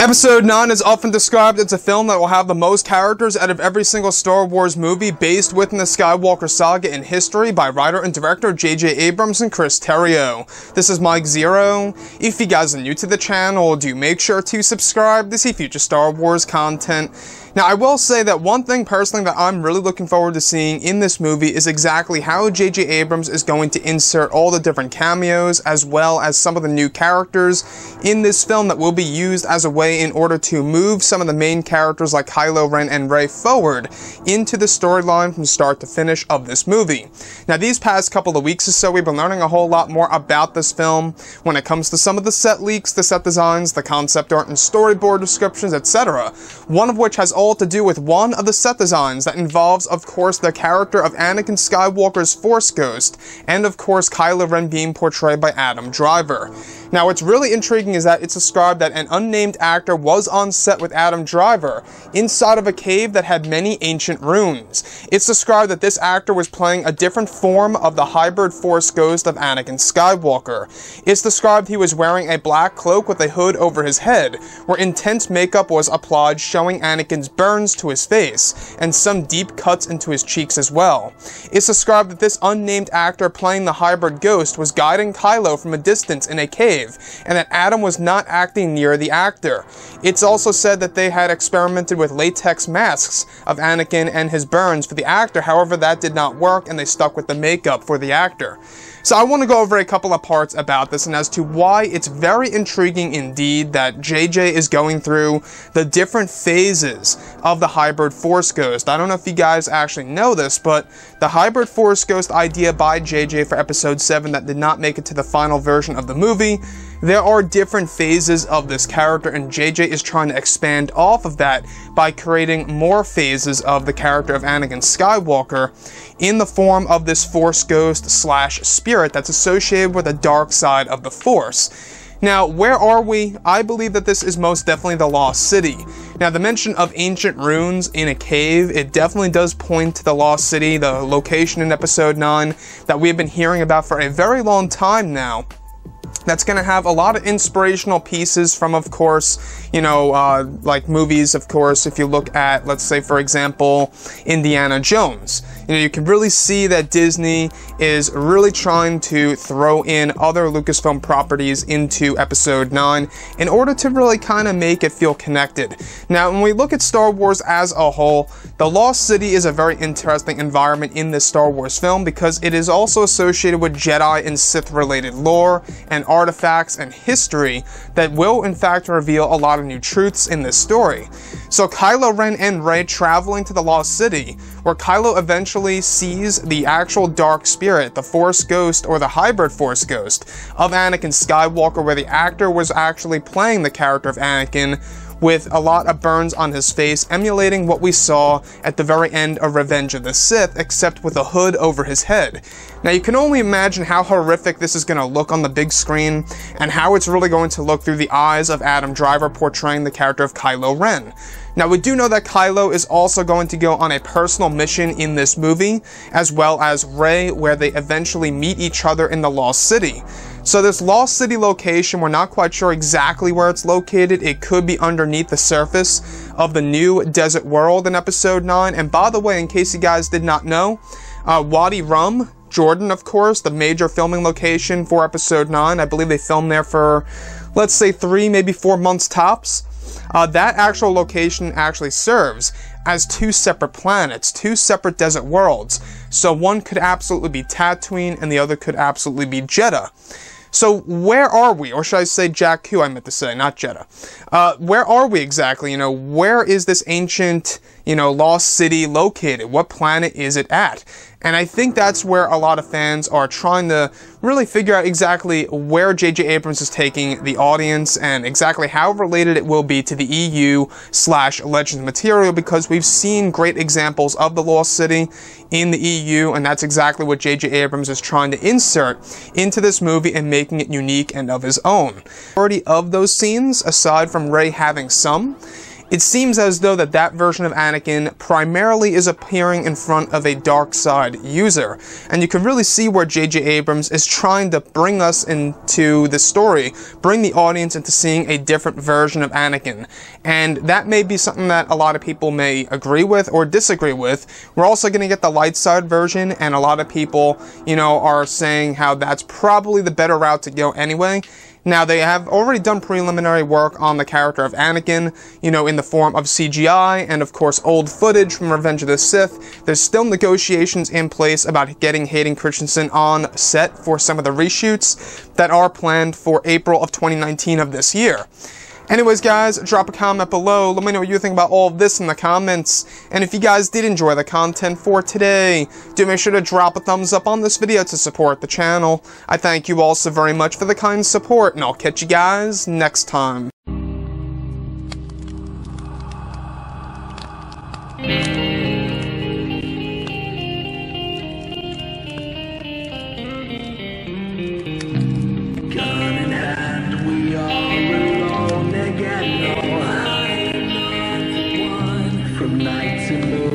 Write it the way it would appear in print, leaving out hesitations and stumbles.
Episode 9 is often described as a film that will have the most characters out of every single Star Wars movie based within the Skywalker saga in history by writer and director J.J. Abrams and Chris Terrio. This is Mike Zero. If you guys are new to the channel, do make sure to subscribe to see future Star Wars content. Now, I will say that one thing personally that I'm really looking forward to seeing in this movie is exactly how J.J. Abrams is going to insert all the different cameos as well as some of the new characters in this film that will be used as a way in order to move some of the main characters like Kylo Ren and Rey forward into the storyline from start to finish of this movie. Now, these past couple of weeks or so, we've been learning a whole lot more about this film when it comes to some of the set leaks, the set designs, the concept art and storyboard descriptions, etc. One of which has all to do with one of the set designs that involves, of course, the character of Anakin Skywalker's Force Ghost, and of course Kylo Ren being portrayed by Adam Driver. Now, what's really intriguing is that it's described that an unnamed actor was on set with Adam Driver inside of a cave that had many ancient runes. It's described that this actor was playing a different form of the hybrid Force Ghost of Anakin Skywalker. It's described he was wearing a black cloak with a hood over his head, where intense makeup was applied showing Anakin's burns to his face, and some deep cuts into his cheeks as well. It's described that this unnamed actor playing the hybrid ghost was guiding Kylo from a distance in a cave, and that Adam was not acting near the actor. It's also said that they had experimented with latex masks of Anakin and his burns for the actor, however that did not work and they stuck with the makeup for the actor. So I want to go over a couple of parts about this and as to why it's very intriguing indeed that JJ is going through the different phases of the hybrid Force Ghost. I don't know if you guys actually know this, but the hybrid Force Ghost idea by JJ for episode 7 that did not make it to the final version of the movie, there are different phases of this character, and JJ is trying to expand off of that by creating more phases of the character of Anakin Skywalker in the form of this Force Ghost slash spirit that's associated with the dark side of the Force. Now, where are we? I believe that this is most definitely the Lost City. Now, the mention of ancient runes in a cave, it definitely does point to the Lost City, the location in episode 9 that we've been hearing about for a very long time now. That's going to have a lot of inspirational pieces from, of course, you know, like movies, of course, if you look at, let's say, for example, Indiana Jones. You know, you can really see that Disney is really trying to throw in other Lucasfilm properties into episode 9 in order to really kind of make it feel connected. Now, when we look at Star Wars as a whole, the Lost City is a very interesting environment in this Star Wars film because it is also associated with Jedi and Sith related lore and artifacts and history that will in fact reveal a lot of new truths in this story. So Kylo Ren and Rey traveling to the Lost City, where Kylo eventually sees the actual dark spirit, the Force Ghost or the hybrid Force Ghost of Anakin Skywalker, where the actor was actually playing the character of Anakin with a lot of burns on his face, emulating what we saw at the very end of Revenge of the Sith, except with a hood over his head. Now, you can only imagine how horrific this is going to look on the big screen, and how it's really going to look through the eyes of Adam Driver portraying the character of Kylo Ren. Now, we do know that Kylo is also going to go on a personal mission in this movie, as well as Rey, where they eventually meet each other in the Lost City. So this Lost City location, we're not quite sure exactly where it's located. It could be underneath the surface of the new desert world in episode 9. And by the way, in case you guys did not know, Wadi Rum, Jordan, of course, the major filming location for episode 9. I believe they filmed there for, let's say, 3, maybe 4 months tops. That actual location actually serves as 2 separate planets, 2 separate desert worlds. So one could absolutely be Tatooine and the other could absolutely be Jeddah. So where are we? Or should I say Jakku, I meant to say, not Jeddah. Where are we exactly? You know, where is this ancient, you know, Lost City located? What planet is it at? And I think that's where a lot of fans are trying to really figure out exactly where J.J. Abrams is taking the audience and exactly how related it will be to the EU/Legends material, because we've seen great examples of the Lost City in the EU, and that's exactly what J.J. Abrams is trying to insert into this movie and making it unique and of his own. The majority of those scenes, aside from Rey having some, It seems as though that version of Anakin primarily is appearing in front of a dark side user, and you can really see where J.J. Abrams is trying to bring us into the story, bring the audience into seeing a different version of Anakin, and that may be something that a lot of people may agree with or disagree with. We're also going to get the light side version, and a lot of people, are saying how that's probably the better route to go anyway. Now, they have already done preliminary work on the character of Anakin, in the form of CGI and, of course, old footage from Revenge of the Sith. There's still negotiations in place about getting Hayden Christensen on set for some of the reshoots that are planned for April of 2019 of this year. Anyways, guys, drop a comment below. Let me know what you think about all of this in the comments. And if you guys did enjoy the content for today, do make sure to drop a thumbs up on this video to support the channel. I thank you all so very much for the kind support, and I'll catch you guys next time. From night to morning.